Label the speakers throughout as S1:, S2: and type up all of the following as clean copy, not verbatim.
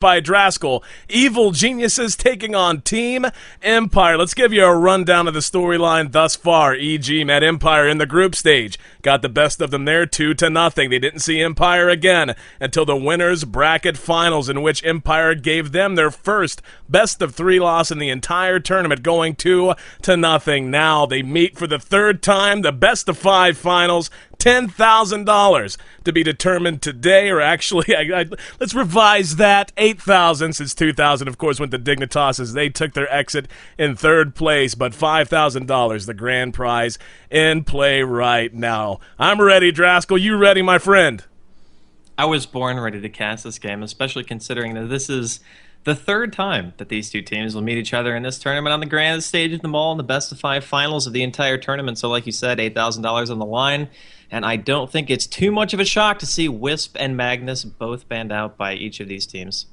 S1: by Draskell. EvilGeniuses taking on Team Empire. Let's give you a rundown of the storyline thus far. EG met Empire in the group stage. Got the best of them there 2-0. They didn't see Empire again until the winners bracket finals, in which Empire gave them their first best of 3 loss in the entire tournament, going 2-0. Now they meet for the third time, the best of 5 finals. $10,000 to be determined today, or actually, let's revise that, $8,000 since 2000, of course, went to Dignitas as they took their exit in third place, but $5,000, the grand prize, in play right now. I'm ready, Draskell. You ready, my friend?
S2: I was born ready to cast this game, especially considering that this is the third time that these two teams will meet each other in this tournament on the grand stage of them all in the best of 5 finals of the entire tournament. So like you said, $8,000 on the line. And I don't think it's too much of a shock to see Wisp and Magnus both banned out by each of these teams.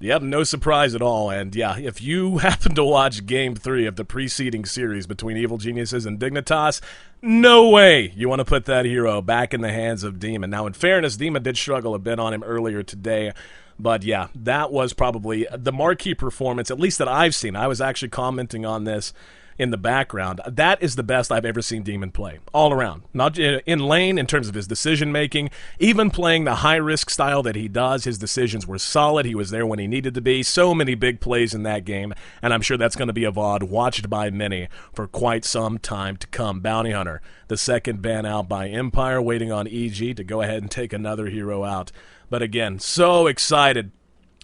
S1: Yep, no surprise at all. And yeah, if you happen to watch Game 3 of the preceding series between EvilGeniuses and Dignitas, no way you want to put that hero back in the hands of Demon. Now, in fairness, Demon did struggle a bit on him earlier today. But yeah, that was probably the marquee performance, at least that I've seen. I was actually commenting on this in the background. That is the best I've ever seen Demon play, all around. Not in lane in terms of his decision-making, even playing the high-risk style that he does. His decisions were solid. He was there when he needed to be. So many big plays in that game, and I'm sure that's going to be a VOD watched by many for quite some time to come. Bounty Hunter, the second ban out by Empire, waiting on EG to go ahead and take another hero out. But again, so excited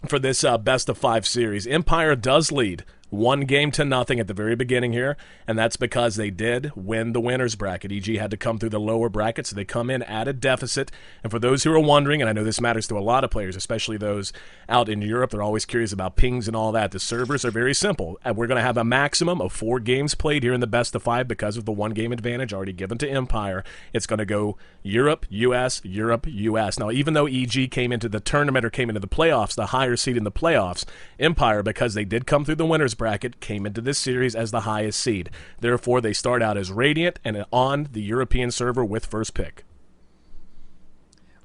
S1: for this best of 5 series. Empire does lead 1-0 at the very beginning here, and that's because they did win the winners bracket. EG had to come through the lower bracket, so they come in at a deficit. And for those who are wondering, and I know this matters to a lot of players, especially those out in Europe, they're always curious about pings and all that. The servers are very simple. And we're going to have a maximum of 4 games played here in the best of 5 because of the 1-game advantage already given to Empire. It's going to go Europe, US, Europe, US. Now, even though EG came into the tournament or came into the playoffs, the higher seed in the playoffs, Empire, because they did come through the winners bracket, came into this series as the highest seed. Therefore, they start out as Radiant and on the European server with first pick.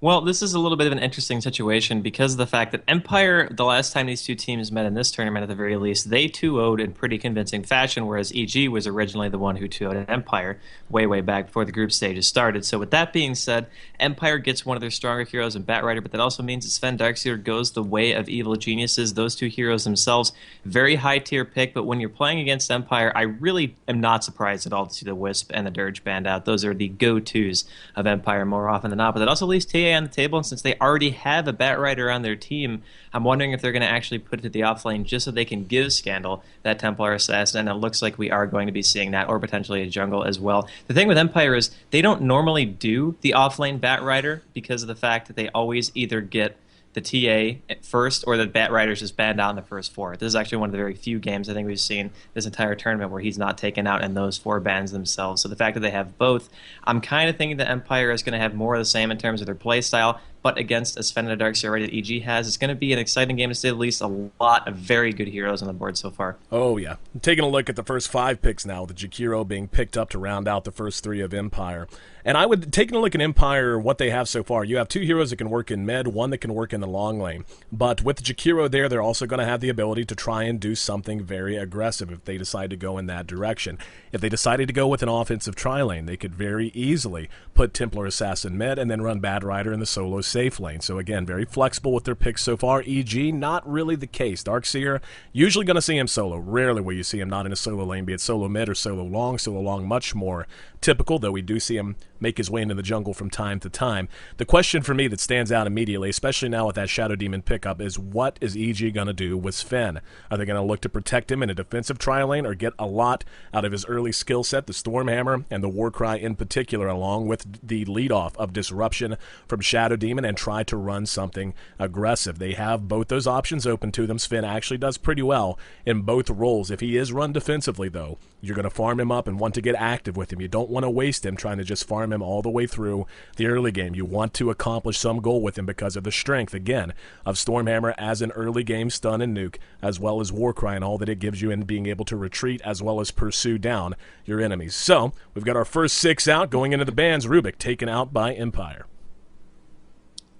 S2: Well, this is a little bit of an interesting situation because of the fact that Empire, the last time these two teams met in this tournament at the very least, they 2-0'd in pretty convincing fashion, whereas EG was originally the one who 2-0'd Empire way back before the group stages started. So with that being said, Empire gets one of their stronger heroes in Batrider, but that also means that Sven Darkseer goes the way of EvilGeniuses. Those two heroes themselves, very high-tier pick, but when you're playing against Empire, I really am not surprised at all to see the Wisp and the Dirge banned out. Those are the go-tos of Empire more often than not, but that also leaves TA on the table, and since they already have a Batrider on their team, I'm wondering if they're going to actually put it to the offlane just so they can give Scandal that Templar assassin, and it looks like we are going to be seeing that, or potentially a jungle as well. The thing with Empire is they don't normally do the offlane Batrider because of the fact that they always either get the TA at first, or the Batrider's just banned out in the first 4. This is actually one of the very few games I think we've seen this entire tournament where he's not taken out in those 4 bans themselves. So the fact that they have both, I'm kind of thinking that Empire is going to have more of the same in terms of their play style, but against a Sven and a Darkseer that EG has, it's going to be an exciting game to say the least. A lot of very good heroes on the board so far.
S1: Oh, yeah. Taking a look at the first 5 picks now, with Jakiro being picked up to round out the first 3 of Empire. And I would, taking a look at Empire, what they have so far, you have 2 heroes that can work in mid, 1 that can work in the long lane. But with Jakiro there, they're also going to have the ability to try and do something very aggressive if they decide to go in that direction. If they decided to go with an offensive tri-lane, they could very easily put Templar Assassin mid and then run Batrider in the solo safe lane. So again, very flexible with their picks so far. EG, not really the case. Darkseer, usually going to see him solo. Rarely will you see him not in a solo lane, be it solo mid or solo long. Solo long much more typical, though we do see him make his way into the jungle from time to time. The question for me that stands out immediately, especially now with that Shadow Demon pickup, is what is EG going to do with Sven? Are they going to look to protect him in a defensive tri-lane or get a lot out of his early skill set, the Stormhammer and the Warcry in particular, along with the leadoff of Disruption from Shadow Demon, and try to run something aggressive? They have both those options open to them. Sven actually does pretty well in both roles. If he is run defensively, though, you're going to farm him up and want to get active with him. You don't want to waste him trying to just farm him all the way through the early game. You want to accomplish some goal with him because of the strength, again, of Stormhammer as an early game stun and nuke, as well as Warcry and all that it gives you in being able to retreat as well as pursue down your enemies. So, we've got our first 6 out going into the bans. Rubik taken out by Empire.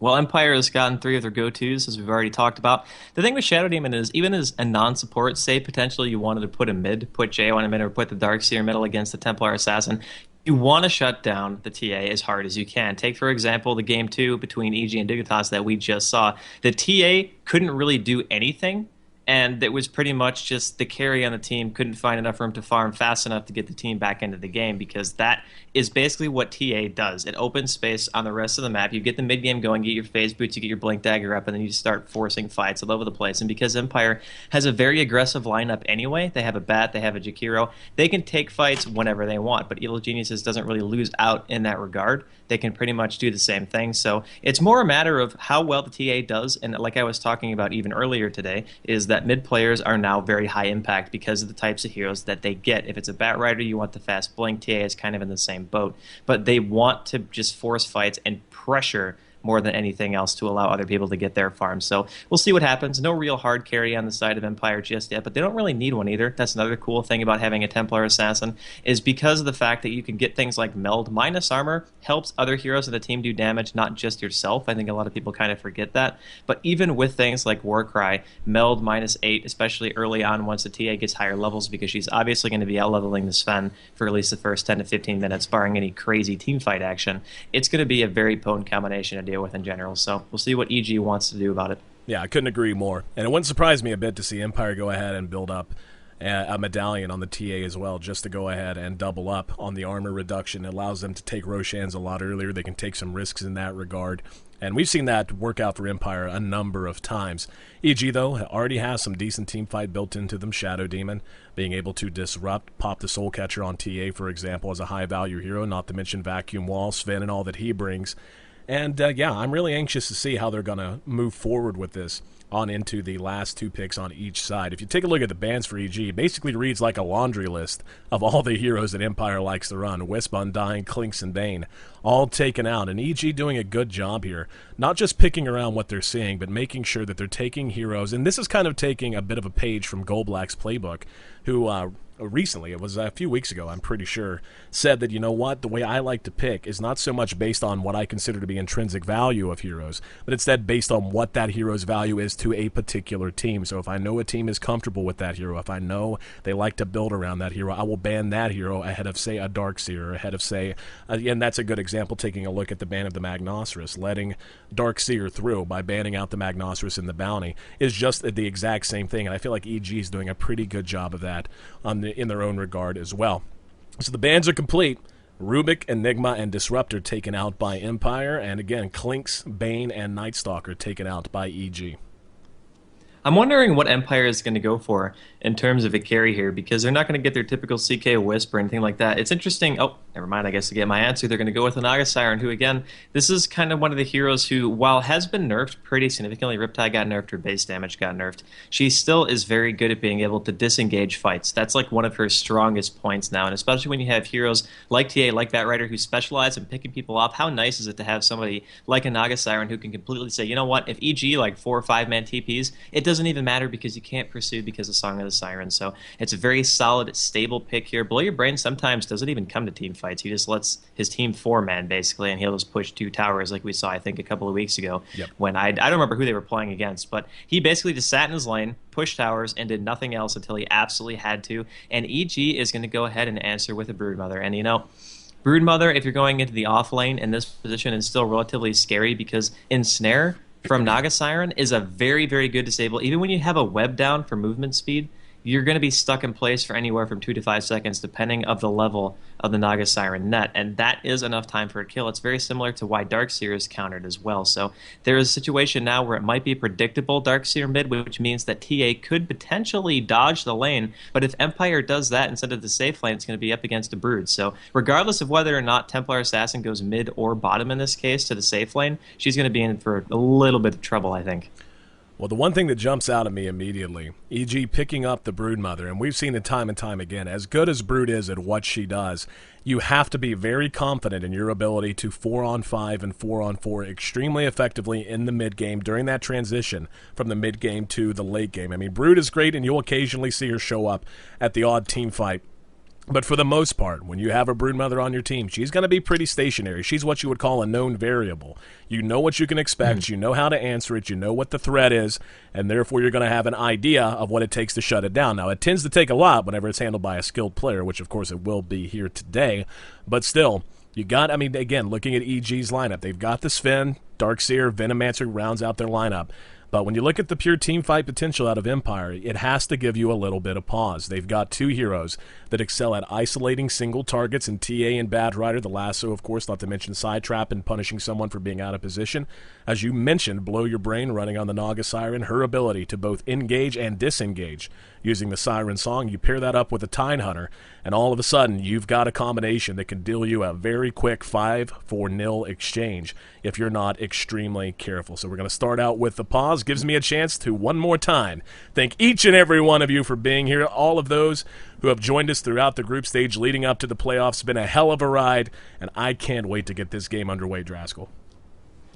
S2: Well, Empire has gotten 3 of their go-tos, as we've already talked about. The thing with Shadow Demon is, even as a non-support, say potentially you wanted to put a mid, put Jeyo on a mid, or put the Darkseer middle against the Templar Assassin, you want to shut down the TA as hard as you can. Take, for example, the game 2 between EG and Dignitas that we just saw. The TA couldn't really do anything, and it was pretty much just the carry on the team couldn't find enough room to farm fast enough to get the team back into the game, because that is basically what TA does. It opens space on the rest of the map. You get the mid-game going, get your phase boots, you get your blink dagger up, and then you start forcing fights all over the place. And because Empire has a very aggressive lineup anyway, they have a Bat, they have a Jakiro, they can take fights whenever they want, but EvilGeniuses doesn't really lose out in that regard. They can pretty much do the same thing. So it's more a matter of how well the TA does, and like I was talking about even earlier today, is that mid players are now very high impact because of the types of heroes that they get. If it's a Batrider, you want the fast blink. TA is kind of in the same boat, but they want to just force fights and pressure more than anything else to allow other people to get their farms. So we'll see what happens. No real hard carry on the side of Empire just yet, but they don't really need one either. That's another cool thing about having a Templar Assassin, is because of the fact that you can get things like Meld. Minus armor helps other heroes in the team do damage, not just yourself. I think a lot of people kind of forget that. But even with things like Warcry, Meld -8, especially early on once the TA gets higher levels, because she's obviously going to be out-leveling the Sven for at least the first 10 to 15 minutes, barring any crazy teamfight action. It's going to be a very potent combination to deal with in general. So we'll see what EG wants to do about it.
S1: Yeah, I couldn't agree more. And it wouldn't surprise me a bit to see Empire go ahead and build up a medallion on the TA as well, just to go ahead and double up on the armor reduction. It allows them to take Roshans a lot earlier. They can take some risks in that regard. And we've seen that work out for Empire a number of times. EG, though, already has some decent teamfight built into them. Shadow Demon, being able to disrupt, pop the Soul Catcher on TA, for example, as a high-value hero, not to mention Vacuum Wall, Sven, and all that he brings. And, yeah, I'm really anxious to see how they're going to move forward with this on into the last 2 picks on each side. If you take a look at the bans for EG, it basically reads like a laundry list of all the heroes that Empire likes to run. Wisp, Undying, Clinks, and Bane, all taken out. And EG doing a good job here, not just picking around what they're seeing, but making sure that they're taking heroes. And this is kind of taking a bit of a page from Goblak's playbook, who recently, it was a few weeks ago, I'm pretty sure, said that, you know what, the way I like to pick is not so much based on what I consider to be intrinsic value of heroes, but instead based on what that hero's value is to a particular team. So if I know a team is comfortable with that hero, if I know they like to build around that hero, I will ban that hero ahead of, say, a Darkseer, ahead of, say, and that's a good example, taking a look at the ban of the Magnosaurus. Letting Darkseer through by banning out the Magnosaurus in the bounty is just the exact same thing, and I feel like EG is doing a pretty good job of that in their own regard as well. So the bans are complete. Rubik, Enigma, and Disruptor taken out by Empire, and again, Clinks, Bane, and Nightstalker taken out by EG.
S2: I'm wondering what Empire is going to go for in terms of a carry here, because they're not going to get their typical CK Wisp or anything like that. It's interesting. Oh, never mind. I guess to get my answer, they're going to go with the Naga Siren, who, again, this is kind of one of the heroes who, while has been nerfed pretty significantly, Riptide got nerfed, her base damage got nerfed, she still is very good at being able to disengage fights. That's like one of her strongest points now, and especially when you have heroes like TA, like Batrider, who specialize in picking people off, how nice is it to have somebody like a Naga Siren who can completely say, you know what, if EG like 4 or 5 man TPs, it doesn't even matter because you can't pursue because of Song of the Siren. So it's a very solid, stable pick here. Blowyourbrain sometimes doesn't even come to team fights. He just lets his team 4-man basically, and he'll just push 2 towers like we saw, I think, a couple of weeks ago.
S1: Yep.
S2: When I don't remember who they were playing against, but he basically just sat in his lane, pushed towers, and did nothing else until he absolutely had to. And EG is going to go ahead and answer with a Broodmother. And, you know, Broodmother, if you're going into the off lane in this position, is still relatively scary because Ensnare from Naga Siren is a very, very good disable. Even when you have a web down for movement speed, you're going to be stuck in place for anywhere from 2 to 5 seconds, depending of the level of the Naga Siren net, and that is enough time for a kill. It's very similar to why Darkseer is countered as well. So there is a situation now where it might be a predictable Darkseer mid, which means that TA could potentially dodge the lane, but if Empire does that instead of the safe lane, it's going to be up against a Brood. So regardless of whether or not Templar Assassin goes mid or bottom in this case to the safe lane, she's going to be in for a little bit of trouble, I think.
S1: Well, the one thing that jumps out at me immediately, EG picking up the Broodmother, and we've seen it time and time again, as good as Brood is at what she does, you have to be very confident in your ability to 4-on-5 and 4-on-4 extremely effectively in the mid-game during that transition from the mid-game to the late game. I mean, Brood is great, and you'll occasionally see her show up at the odd team fight, But for the most part, when you have a Broodmother on your team, she's going to be pretty stationary. She's what you would call a known variable. You know what you can expect, you know how to answer it, you know what the threat is, and therefore you're going to have an idea of what it takes to shut it down. Now, it tends to take a lot whenever it's handled by a skilled player, which of course it will be here today, but still, you got, I mean, again, looking at EG's lineup, they've got the Sven, Darkseer, Venomancer rounds out their lineup. But when you look at the pure team fight potential out of Empire, it has to give you a little bit of pause. They've got two heroes that excel at isolating single targets in TA and Batrider, the lasso, of course, not to mention side trap and punishing someone for being out of position. As you mentioned, Blowyourbrain running on the Naga Siren, her ability to both engage and disengage using the Siren song. You pair that up with the Tidehunter, and all of a sudden you've got a combination that can deal you a very quick 5-4-0 exchange if you're not extremely careful. So we're going to start out with the pause. Gives me a chance to, one more time, thank each and every one of you for being here. All of those who have joined us throughout the group stage leading up to the playoffs. It's been a hell of a ride, and I can't wait to get this game underway, Draskell.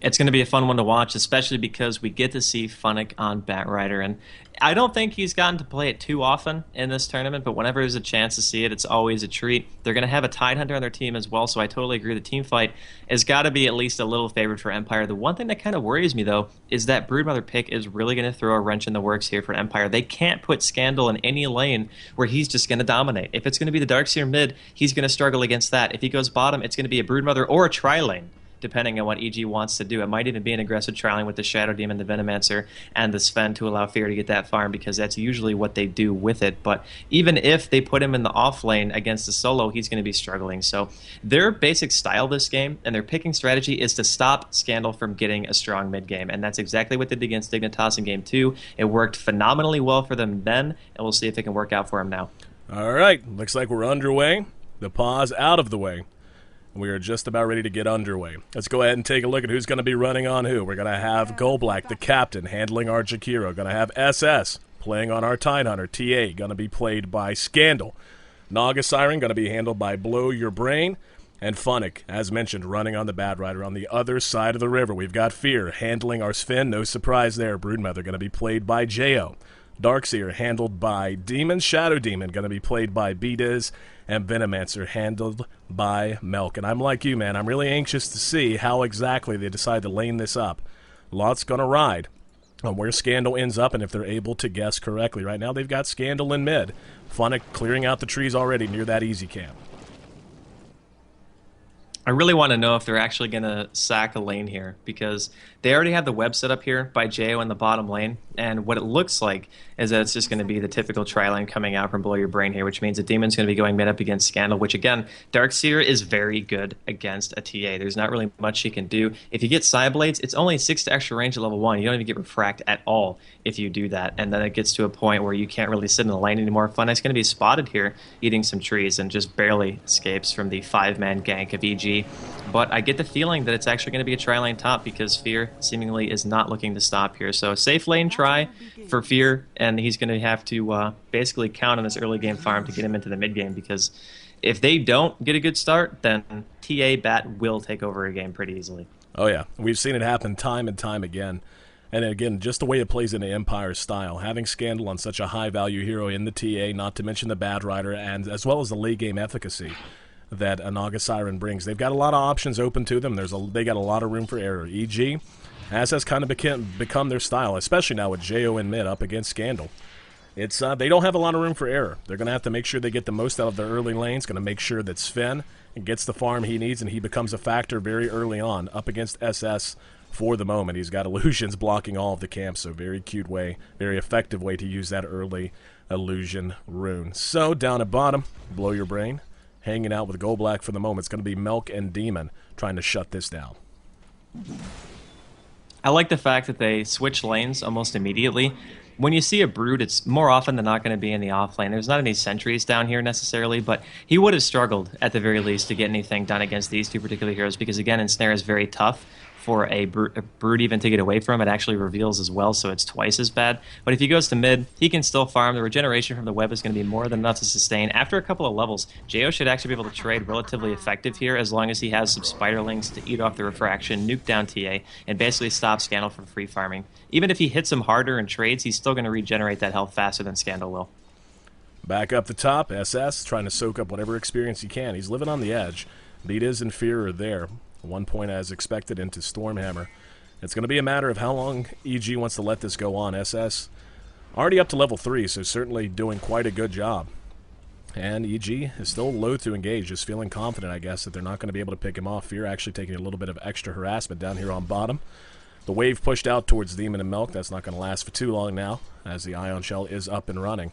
S2: It's going to be a fun one to watch, especially because we get to see Funnick on Batrider. And I don't think he's gotten to play it too often in this tournament, but whenever there's a chance to see it, it's always a treat. They're going to have a Tidehunter on their team as well, so I totally agree. The team fight has got to be at least a little favored for Empire. The one thing that kind of worries me, though, is that Broodmother pick is really going to throw a wrench in the works here for Empire. They can't put Scandal in any lane where he's just going to dominate. If it's going to be the Darkseer mid, he's going to struggle against that. If he goes bottom, it's going to be a Broodmother or a tri-lane, depending on what EG wants to do. It might even be an aggressive trialing with the Shadow Demon, the Venomancer, and the Sven to allow Fear to get that farm, because that's usually what they do with it. But even if they put him in the off lane against the solo, he's going to be struggling. So their basic style this game and their picking strategy is to stop Scandal from getting a strong mid game, and that's exactly what they did against Dignitas in Game 2. It worked phenomenally well for them then, and we'll see if it can work out for him now.
S1: All right, looks like we're underway. The pause out of the way. We are just about ready to get underway. Let's go ahead and take a look at who's going to be running on who. We're going to have Goblak, the captain, handling our Jakiro. Going to have SS playing on our Tidehunter. TA going to be played by Scandal. Naga Siren going to be handled by Blowyourbrain. And Funnick, as mentioned, running on the Batrider. On the other side of the river, we've got Fear handling our Sven. No surprise there. Broodmother going to be played by Jeyo. Darkseer handled by Demon. Shadow Demon going to be played by Bdiz. And Venomancer handled by Maelk. And I'm like you, man. I'm really anxious to see how exactly they decide to lane this up. Lots going to ride on where Scandal ends up and if they're able to guess correctly. Right now they've got Scandal in mid. Funnick clearing out the trees already near that easy camp.
S2: I really want to know if they're actually going to sack a lane here, because they already have the web set up here by Jeyo in the bottom lane, and what it looks like is that it's just going to be the typical tri-lane coming out from Blowyourbrain here, which means the Demon's going to be going mid up against Scandal, which again, Darkseer is very good against a TA. There's not really much she can do. If you get Side Blades, it's only 6 to extra range at level 1. You don't even get Refract at all if you do that, and then it gets to a point where you can't really sit in the lane anymore. Funnick's going to be spotted here eating some trees and just barely escapes from the 5-man gank of EG. But I get the feeling that it's actually going to be a tri-lane top, because Fear seemingly is not looking to stop here. So safe lane try for Fear, and he's going to have to basically count on this early game farm to get him into the mid game, because if they don't get a good start, then TA Bat will take over a game pretty easily.
S1: Oh yeah, we've seen it happen time and time again. And again, just the way it plays into Empire's style, having Scandal on such a high-value hero in the TA, not to mention the Batrider, and as well as the late game efficacy that a Naga Siren brings. They've got a lot of options open to them. They got a lot of room for error. EG, as has kind of become their style, especially now with Jeyo in mid up against Scandal. It's they don't have a lot of room for error. They're going to have to make sure they get the most out of their early lanes, going to make sure that Sven gets the farm he needs, and he becomes a factor very early on up against SS for the moment. He's got illusions blocking all of the camps, so very cute way, very effective way to use that early illusion rune. So down at bottom, Blowyourbrain hanging out with Goblak for the moment. It's going to be Maelk and Demon trying to shut this down.
S2: I like the fact that they switch lanes almost immediately. When you see a Brood, it's more often than not going to be in the off lane. There's not any sentries down here necessarily, but he would have struggled at the very least to get anything done against these two particular heroes, because again, Ensnare is very tough for a Brood even to get away from. It actually reveals as well, so it's twice as bad. But if he goes to mid, he can still farm. The regeneration from the web is going to be more than enough to sustain. After a couple of levels, Jeyo should actually be able to trade relatively effective here, as long as he has some spiderlings to eat off the refraction, nuke down TA, and basically stop Scandal from free farming. Even if he hits him harder and trades, he's still going to regenerate that health faster than Scandal will.
S1: Back up the top, SS trying to soak up whatever experience he can. He's living on the edge. Bdiz and Fear are there. 1 point as expected into Stormhammer. It's going to be a matter of how long EG wants to let this go on. SS already up to level 3, so certainly doing quite a good job. And EG is still loath to engage, just feeling confident, I guess, that they're not going to be able to pick him off. Fear actually taking a little bit of extra harassment down here on bottom. The wave pushed out towards Demon and Maelk. That's not going to last for too long now, as the Ion Shell is up and running.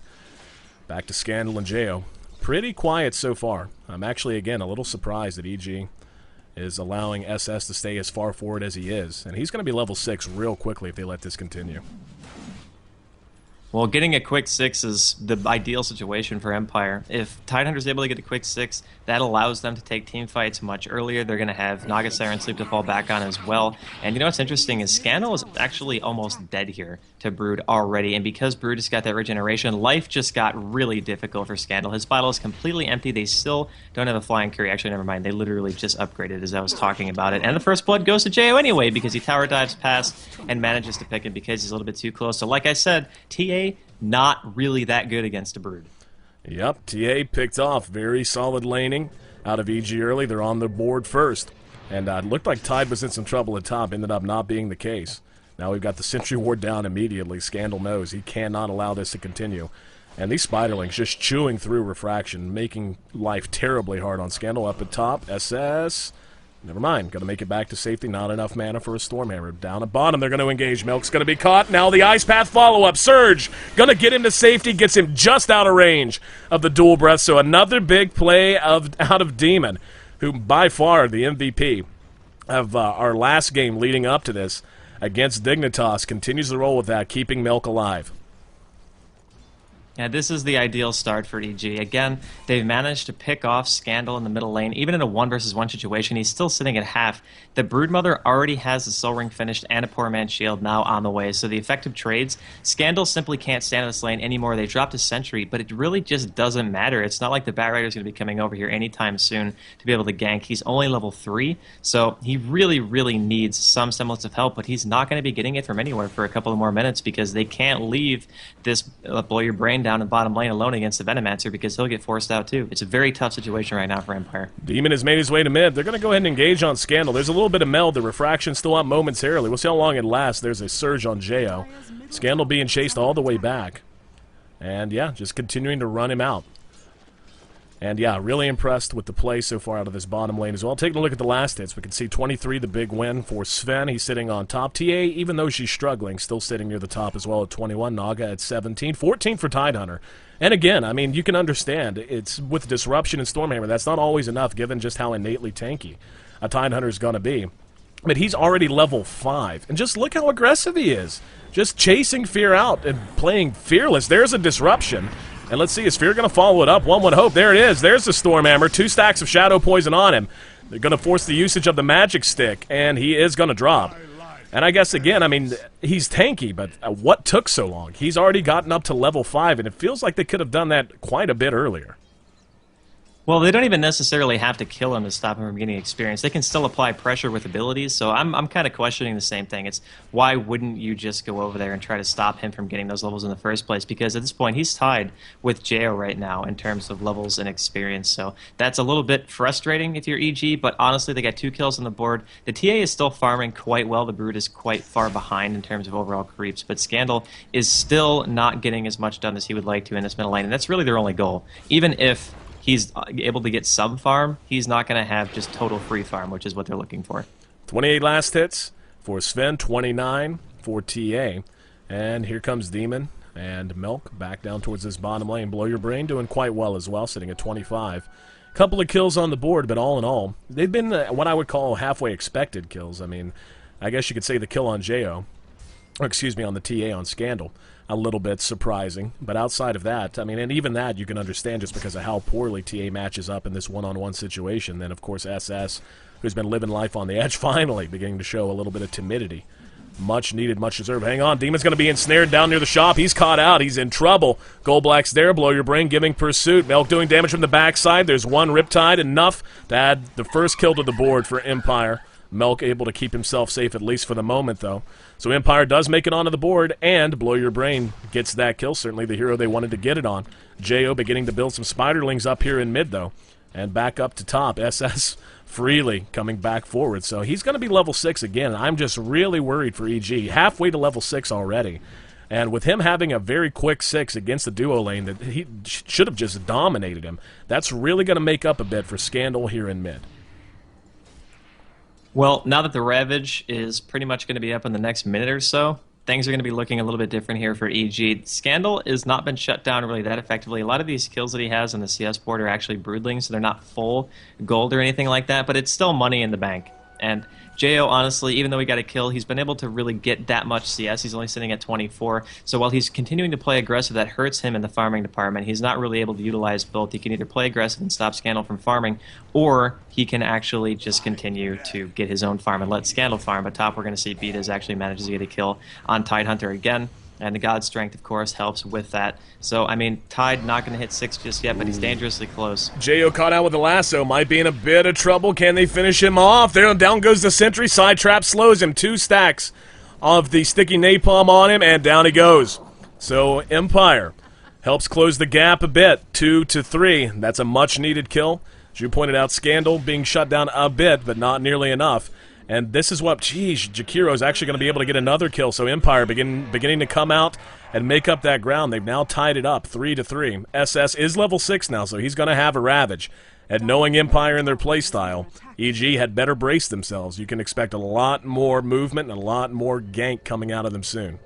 S1: Back to Scandal and Jeyo. Pretty quiet so far. I'm actually, again, a little surprised that EG is allowing SS to stay as far forward as he is. And he's going to be level 6 real quickly if they let this continue.
S2: Well, getting a quick 6 is the ideal situation for Empire. If Tidehunter's able to get a quick 6, that allows them to take team fights much earlier. They're going to have Naga, Siren, Sleep to fall back on as well. And you know what's interesting is Scandal is actually almost dead here to Brood already. And because Brood has got that regeneration, life just got really difficult for Scandal. His bottle is completely empty. They still don't have a flying curry. Actually, never mind. They literally just upgraded as I was talking about it. And the first blood goes to Jeyo anyway because he tower dives past and manages to pick it because he's a little bit too close. So like I said, TA not really that good against a Brood.
S1: Yep, TA picked off. Very solid laning out of EG early. They're on the board first. And it looked like Tide was in some trouble at top. Ended up not being the case. Now we've got the Sentry Ward down immediately. Scandal knows he cannot allow this to continue. And these Spiderlings just chewing through Refraction, making life terribly hard on Scandal. Up at top, SS... Never mind. Going to make it back to safety. Not enough mana for a Stormhammer. Down at bottom, they're going to engage. Maelk's going to be caught. Now the Ice Path follow-up. Surge. Going to get him to safety. Gets him just out of range of the dual breath. So another big play out of Demon, who by far the MVP of our last game leading up to this against Dignitas, continues to roll with that, keeping Maelk alive.
S2: Yeah, this is the ideal start for EG. Again, they've managed to pick off Scandal in the middle lane. Even in a 1 versus 1 situation, he's still sitting at half. The Broodmother already has the Soul Ring finished and a Poor Man's Shield now on the way. So the effective trades, Scandal simply can't stand in this lane anymore. They dropped a Sentry, but it really just doesn't matter. It's not like the Batrider is going to be coming over here anytime soon to be able to gank. He's only level 3, so he really, really needs some semblance of help, but he's not going to be getting it from anywhere for a couple of more minutes because they can't leave this Blowyourbrain down in bottom lane alone against the Venomancer because he'll get forced out too. It's a very tough situation right now for Empire.
S1: Demon has made his way to mid. They're going to go ahead and engage on Scandal. There's a little bit of meld. The Refraction's still up momentarily. We'll see how long it lasts. There's a surge on Jeyo. Scandal being chased all the way back. And yeah, just continuing to run him out. And yeah, really impressed with the play so far out of this bottom lane as well. Taking a look at the last hits, we can see 23, the big win for Sven. He's sitting on top. TA, even though she's struggling, still sitting near the top as well at 21. Naga at 17. 14 for Tidehunter. And again, I mean, you can understand, it's with Disruption and Stormhammer, that's not always enough given just how innately tanky a Tidehunter is going to be. But he's already level 5. And just look how aggressive he is. Just chasing Fear out and playing fearless. There's a Disruption. And let's see, is Fear going to follow it up? One would hope. There it is. There's the Stormhammer. 2 stacks of Shadow Poison on him. They're going to force the usage of the Magic Stick, and he is going to drop. And I guess, again, I mean, he's tanky, but what took so long? He's already gotten up to level 5, and it feels like they could have done that quite a bit earlier.
S2: Well, they don't even necessarily have to kill him to stop him from getting experience. They can still apply pressure with abilities, so I'm kind of questioning the same thing. It's why wouldn't you just go over there and try to stop him from getting those levels in the first place? Because at this point, he's tied with Jeyo right now in terms of levels and experience, so that's a little bit frustrating if you're EG, but honestly, they got 2 kills on the board. The TA is still farming quite well. The Brood is quite far behind in terms of overall creeps, but Scandal is still not getting as much done as he would like to in this middle lane, and that's really their only goal. Even if he's able to get some farm, he's not going to have just total free farm, which is what they're looking for.
S1: 28 last hits for Sven, 29 for TA. And here comes Demon and Maelk back down towards this bottom lane. Blowyourbrain doing quite well as well, sitting at 25. Couple of kills on the board, but all in all, they've been what I would call halfway expected kills. I mean, I guess you could say the kill on Jeyo, or excuse me, on the TA on Scandal, a little bit surprising, but outside of that, I mean, and even that you can understand just because of how poorly TA matches up in this one-on-one situation. Then, of course, SS, who's been living life on the edge, finally beginning to show a little bit of timidity. Much needed, much deserved. Hang on, Demon's going to be ensnared down near the shop. He's caught out. He's in trouble. Goblak's there. Blowyourbrain giving pursuit. Maelk doing damage from the backside. There's one Riptide, enough to add the first kill to the board for Empire. Maelk able to keep himself safe at least for the moment, though. So Empire does make it onto the board, and Blowyourbrain gets that kill, certainly the hero they wanted to get it on. Jeyo beginning to build some spiderlings up here in mid, though. And back up to top, SS freely coming back forward. So he's going to be level 6 again. I'm just really worried for EG. Halfway to level 6 already. And with him having a very quick 6 against the duo lane that he should have just dominated him, that's really going to make up a bit for Scandal here in mid.
S2: Well, now that the Ravage is pretty much going to be up in the next minute or so, things are going to be looking a little bit different here for EG. Scandal has not been shut down really that effectively. A lot of these kills that he has on the CS board are actually broodlings, so they're not full gold or anything like that, but it's still money in the bank. And Jeyo, honestly, even though he got a kill, he's been able to really get that much CS. He's only sitting at 24. So while he's continuing to play aggressive, that hurts him in the farming department. He's not really able to utilize both. He can either play aggressive and stop Scandal from farming, or he can actually just continue to get his own farm and let Scandal farm. But top, we're going to see Bdiz actually manages to get a kill on Tidehunter again. And the God Strength, of course, helps with that. So, I mean, Tide not going to hit 6 just yet, but he's dangerously close.
S1: Jeyo caught out with the lasso. Might be in a bit of trouble. Can they finish him off? There, down goes the sentry. Side trap slows him. 2 stacks of the sticky napalm on him, and down he goes. So, Empire helps close the gap a bit. 2-3. That's a much-needed kill. As you pointed out, Scandal being shut down a bit, but not nearly enough. And this is what, geez, Jakiro is actually going to be able to get another kill. So Empire beginning to come out and make up that ground. They've now tied it up 3-3. SS is level 6 now, so he's going to have a Ravage. And knowing Empire and their playstyle, EG had better brace themselves. You can expect a lot more movement and a lot more gank coming out of them soon.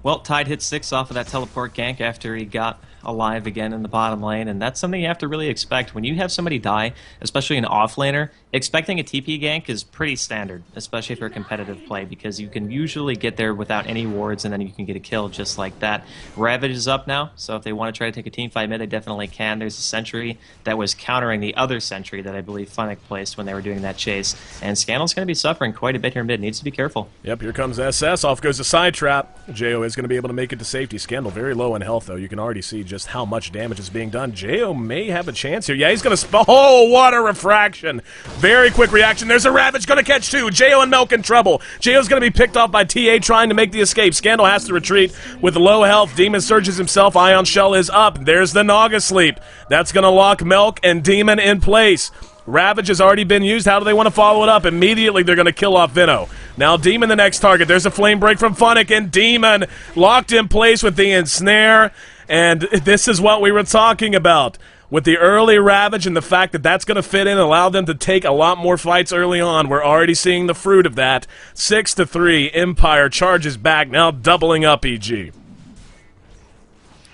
S2: Well, Tide hit 6 off of that teleport gank after he got alive again in the bottom lane, and that's something you have to really expect. When you have somebody die, especially an offlaner, expecting a TP gank is pretty standard, especially for a competitive play, because you can usually get there without any wards, and then you can get a kill just like that. Ravage is up now, so if they want to try to take a team fight mid, they definitely can. There's a sentry that was countering the other sentry that I believe Funnick placed when they were doing that chase, and Scandal's going to be suffering quite a bit here mid. Needs to be careful.
S1: Yep, here comes SS. Off goes the side trap. Jeyo is going to be able to make it to safety. Scandal very low in health, though. You can already see just how much damage is being done. Jeyo may have a chance here. Yeah, he's going to oh, what a refraction. Very quick reaction. There's a Ravage going to catch 2. Jeyo and Maelk in trouble. Jeyo's going to be picked off by TA trying to make the escape. Scandal has to retreat with low health. Demon surges himself. Ion Shell is up. There's the Naga sleep. That's going to lock Maelk and Demon in place. Ravage has already been used. How do they want to follow it up? Immediately, they're going to kill off Veno. Now, Demon the next target. There's a flame break from Funnick, and Demon locked in place with the ensnare. And this is what we were talking about. With the early Ravage and the fact that that's going to fit in and allow them to take a lot more fights early on, we're already seeing the fruit of that. 6-3, Empire charges back, now doubling up EG.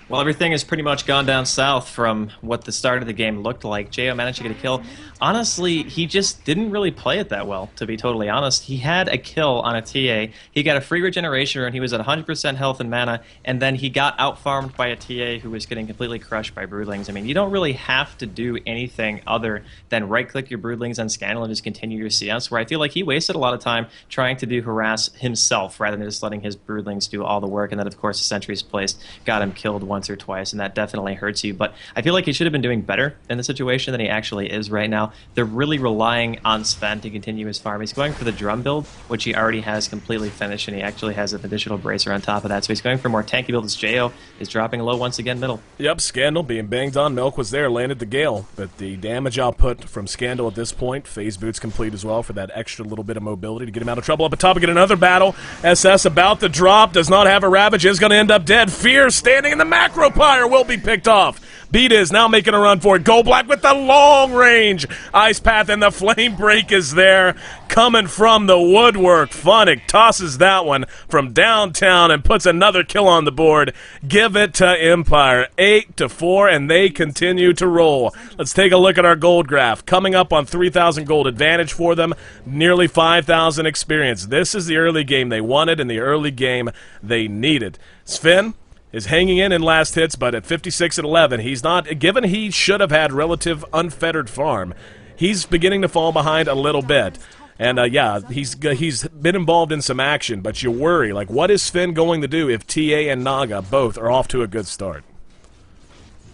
S2: Well, everything has pretty much gone down south from what the start of the game looked like. Jeyo managed to get a kill. Honestly, he just didn't really play it that well, to be totally honest. He had a kill on a TA. He got a free regeneration and he was at 100% health and mana, and then he got out-farmed by a TA who was getting completely crushed by broodlings. I mean, you don't really have to do anything other than right-click your broodlings on Scandal and just continue your CS, where I feel like he wasted a lot of time trying to do harass himself rather than just letting his broodlings do all the work, and then, of course, the sentries placed got him killed once or twice, and that definitely hurts you. But I feel like he should have been doing better in the situation than he actually is right now. They're really relying on Sven to continue his farm. He's going for the drum build, which he already has completely finished, and he actually has an additional bracer on top of that. So he's going for more tanky build as Jeyo is dropping low once again middle.
S1: Yep, Scandal being banged on. Maelk was there, landed the Gale, but the damage output from Scandal at this point, phase boots complete as well for that extra little bit of mobility to get him out of trouble. Up at top, we get another battle. SS about to drop, does not have a Ravage, is going to end up dead. Fear standing in the macro pyre will be picked off. Bdiz now making a run for it. Goblak with the long range ice path, and the flame break is there coming from the woodwork. Funnick tosses that one from downtown and puts another kill on the board. Give it to Empire. 8-4, and they continue to roll. Let's take a look at our gold graph. Coming up on 3,000 gold advantage for them, nearly 5,000 experience. This is the early game they wanted and the early game they needed. Sven is hanging in last hits, but at 56-11, he's not, given he should have had relative unfettered farm, he's beginning to fall behind a little bit. And yeah, he's been involved in some action, but you worry, like, what is Sven going to do if TA and Naga both are off to a good start?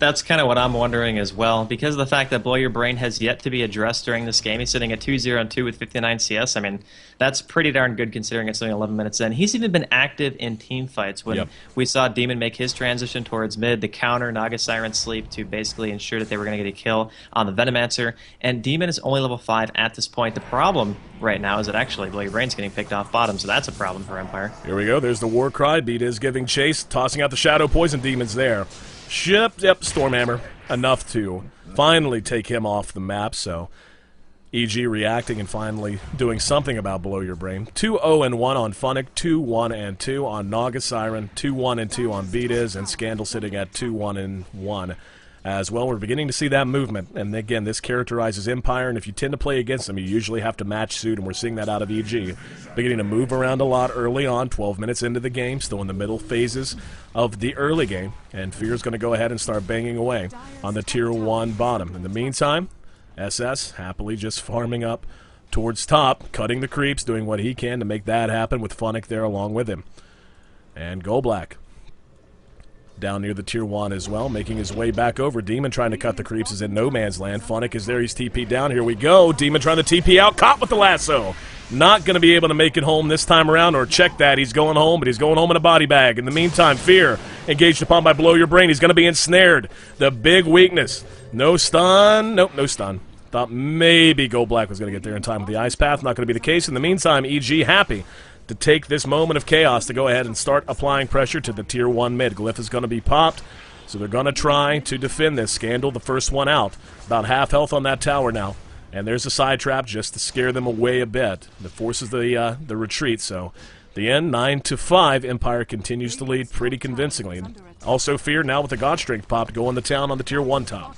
S2: That's kind of what I'm wondering as well, because of the fact that Blowyourbrain has yet to be addressed during this game. He's sitting at 2-0-2 with 59 CS. I mean, that's pretty darn good considering it's only 11 minutes in. He's even been active in team fights when we saw Demon make his transition towards mid, the counter Naga Siren sleep to basically ensure that they were going to get a kill on the Venomancer. And Demon is only level 5 at this point. The problem right now is that actually Blowyourbrain's getting picked off bottom, so that's a problem for Empire.
S1: Here we go. There's the war cry. Bdiz giving chase, tossing out the Shadow Poison Demons there. Stormhammer, enough to finally take him off the map, so EG reacting and finally doing something about Blowyourbrain. 2-0-1 on Funnick, 2-1-2 on Naga Siren, 2-1-2 on Bdiz, and Scandal sitting at 2-1-1 as well. We're beginning to see that movement, and again, this characterizes Empire, and if you tend to play against them, you usually have to match suit, and we're seeing that out of EG. Beginning to move around a lot early on, 12 minutes into the game, still in the middle phases of the early game, and Fear's going to go ahead and start banging away on the Tier 1 bottom. In the meantime, SS happily just farming up towards top, cutting the creeps, doing what he can to make that happen with Funnick there along with him. And Goblak down near the Tier 1 as well, making his way back over. Demon trying to cut the creeps is in no man's land. Funnick is there, he's TP down. Here we go. Demon trying to TP out, caught with the lasso. Not going to be able to make it home this time around, or check that. He's going home, but he's going home in a body bag. In the meantime, Fear engaged upon by Blowyourbrain. He's going to be ensnared. The big weakness. No stun. Nope, no stun. Thought maybe Goblak was going to get there in time with the Ice Path. Not going to be the case. In the meantime, EG happy to take this moment of chaos to go ahead and start applying pressure to the Tier 1 mid. Glyph is going to be popped, so they're going to try to defend this. Scandal, the first one out. About half health on that tower now. And there's a side trap just to scare them away a bit. That forces the retreat, so the end, 9-5. Empire continues to lead pretty convincingly. Also Fear now with the God Strength popped going to town on the Tier 1 top.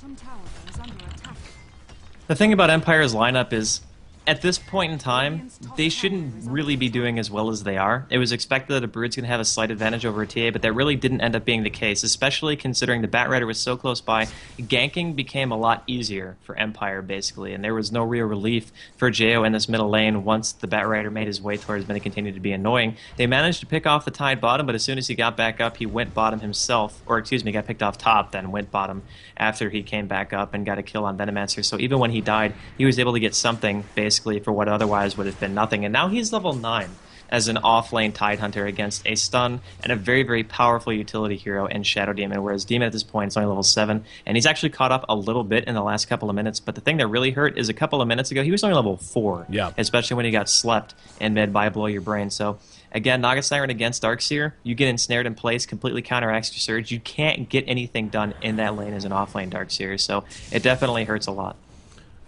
S2: The thing about Empire's lineup is, at this point in time, they shouldn't really be doing as well as they are. It was expected that a Brood's going to have a slight advantage over a TA, but that really didn't end up being the case, especially considering the Batrider was so close by. Ganking became a lot easier for Empire, basically, and there was no real relief for Jeyo in this middle lane once the Batrider made his way towards mid and continued to be annoying. They managed to pick off the Tide bottom, but as soon as he got back up, he went bottom himself, or excuse me, got picked off top, then went bottom after he came back up and got a kill on Venomancer. So even when he died, he was able to get something, basically, for what otherwise would have been nothing. And now he's level 9 as an off-lane Tidehunter against a stun and a very, very powerful utility hero in Shadow Demon, whereas Demon at this point is only level 7, and he's actually caught up a little bit in the last couple of minutes, but the thing that really hurt is a couple of minutes ago, he was only level 4, especially when he got slept in mid by Blowyourbrain. So again, Naga Siren against Darkseer, you get ensnared in place, completely counteracts your surge. You can't get anything done in that lane as an off-lane Darkseer, so it definitely hurts a lot.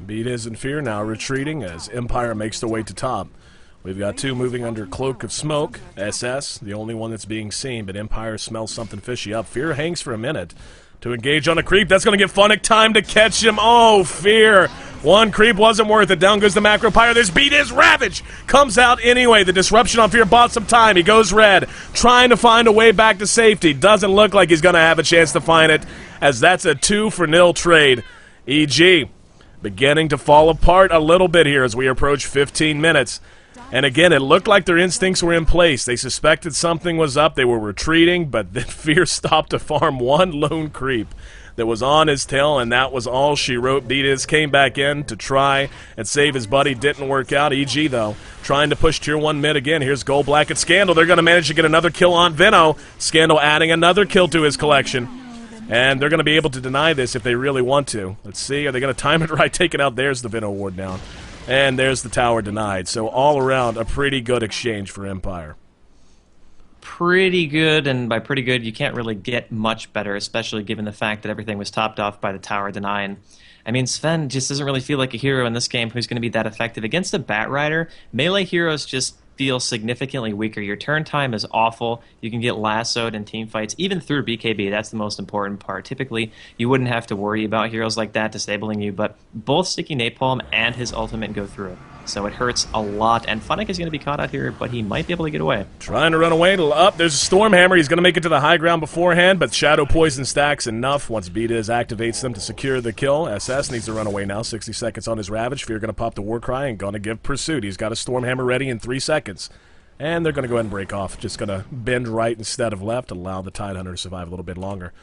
S1: Bdiz and Fear now retreating as Empire makes their way to top. We've got two moving under Cloak of Smoke. SS, the only one that's being seen, but Empire smells something fishy up. Fear hangs for a minute to engage on a creep. That's going to give Funnick time to catch him. Oh, Fear. One creep wasn't worth it. Down goes the Macro Pyre. There's Bdiz. Ravage comes out anyway. The disruption on Fear bought some time. He goes red, trying to find a way back to safety. Doesn't look like he's going to have a chance to find it, as that's a 2-0 trade. EG beginning to fall apart a little bit here as we approach 15 minutes. And again, it looked like their instincts were in place. They suspected something was up. They were retreating, but then Fear stopped to farm one lone creep that was on his tail, and that was all she wrote. Bdiz came back in to try and save his buddy. Didn't work out. EG, though, trying to push Tier 1 mid again. Here's Goblak at Scandal. They're going to manage to get another kill on Veno. Scandal adding another kill to his collection. And they're going to be able to deny this if they really want to. Let's see. Are they going to time it right? Take it out. There's the Veno ward down. And there's the tower denied. So all around, a pretty good exchange for Empire.
S2: Pretty good, and by pretty good, you can't really get much better, especially given the fact that everything was topped off by the tower deny. And I mean, Sven just doesn't really feel like a hero in this game who's going to be that effective. Against a Batrider, melee heroes just feel significantly weaker. Your turn time is awful. You can get lassoed in team fights, even through BKB. That's the most important part. Typically, you wouldn't have to worry about heroes like that disabling you, but both Sticky Napalm and his ultimate go through it. So it hurts a lot, and Funnick is going to be caught out here, but he might be able to get away.
S1: Trying to run away. Up, there's a Stormhammer. He's going to make it to the high ground beforehand, but Shadow Poison stacks enough once Bdiz activates them to secure the kill. SS needs to run away now. 60 seconds on his Ravage. Fear going to pop the War Cry and going to give pursuit. He's got a Stormhammer ready in 3 seconds. And they're going to go ahead and break off. Just going to bend right instead of left, allow the Tidehunter to survive a little bit longer.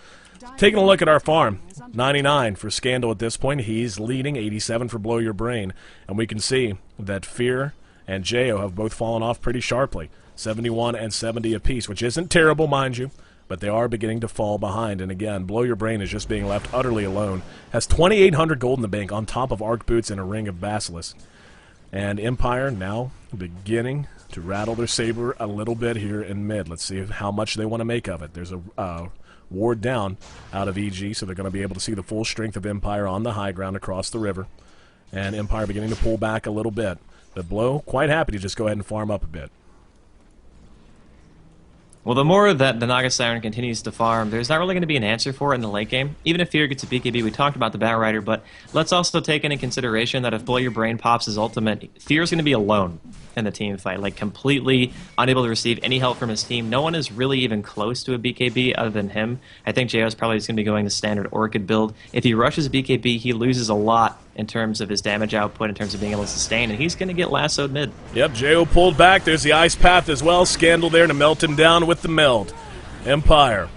S1: Taking a look at our farm, 99 for Scandal at this point. He's leading, 87 for Blowyourbrain. And we can see that Fear and Jeyo have both fallen off pretty sharply. 71 and 70 apiece, which isn't terrible, mind you, but they are beginning to fall behind. And again, Blowyourbrain is just being left utterly alone. Has 2,800 gold in the bank on top of Arc Boots and a Ring of Basilisk. And Empire now beginning to rattle their saber a little bit here in mid. Let's see how much they want to make of it. There's a ward down out of EG, so they're going to be able to see the full strength of Empire on the high ground across the river. And Empire beginning to pull back a little bit. But Blow quite happy to just go ahead and farm up a bit.
S2: Well, the more that the Naga Siren continues to farm, there's not really going to be an answer for it in the late game. Even if Fear gets a BKB, we talked about the Batrider, but let's also take into consideration that if Blowyourbrain pops his ultimate, Fear's going to be alone in the team fight, like completely unable to receive any help from his team. No one is really even close to a BKB other than him. I think Jeyo's probably just going to be going the standard Orchid build. If he rushes BKB, he loses a lot in terms of his damage output, in terms of being able to sustain, and he's going to get lassoed mid.
S1: Yep, Jeyo pulled back. There's the Ice Path as well. Scandal there to melt him down with the meld. Empire